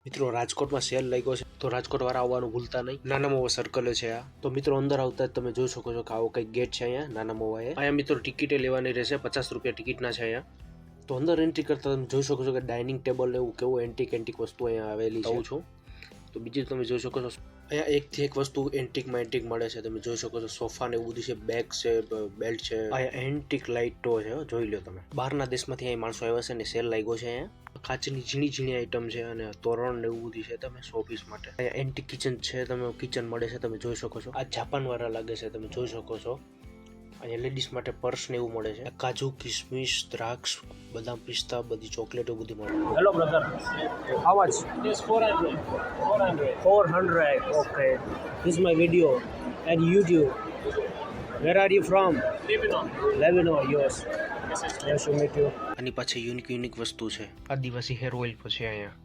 મિત્રો રાજકોટમાં સેલ લાગ્યો છે તો રાજકોટ વાળા આવવાનું ભૂલતા નહીં. નાના મોવા સર્કલ છે આ. તો મિત્રો અંદર આવતા જ તમે જોઈ શકો છો કે આવો કઈક ગેટ છે અહીંયા નાના મોવાએ. અહીંયા મિત્રો ટિકિટે લેવાની રહેશે, 50 રૂપિયા ટિકિટના છે અહીંયા. તો અંદર એન્ટ્રી કરતા તમે જોઈ શકો છો કે ડાઇનિંગ ટેબલ ને એવું કેવું એન્ટિક વસ્તુ અહીંયા આવેલી છે. છું તો બીજું તમે જોઈ શકો છો અહીંયા એકથી એક વસ્તુ એન્ટિકમાં મળે છે. તમે જોઈ શકો છો સોફા ને એવું બધું છે, બેગ છે, બેલ્ટ છે. અહીંયા એન્ટિક લાઇટો છે, જોઈ લો તમે. બહારના દેશમાંથી અહીં માણસો આવ્યા છે ને સેલ લાગ્યો છે અહીંયા. કાચની ઝીણી આઈટમ છે અને તોરણ ને એવું બધું છે તમે શોપીસ માટે. અહીંયા એન્ટિક કિચન છે, તમે કિચન મળે છે, તમે જોઈ શકો છો. આ જાપાન વાળા લાગે છે, તમે જોઈ શકો છો. અહીંયા લેડીઝ માટે પર્સ ને એવું મળે છે. કાજુ, કિશમિશ, દ્રાક્ષ, બદામ, પિસ્તા, બધી ચોકલેટો બધી મળે. Hello, brother. How much? Yes, 400. 400. Okay. This is my video at YouTube. Where are you from? Lebanon. Lebanon, yours. This is Nice to meet you. આની પાછળ યુનિક વસ્તુ છે. આદિવાસી હેર ઓઇલ પછી અહીંયા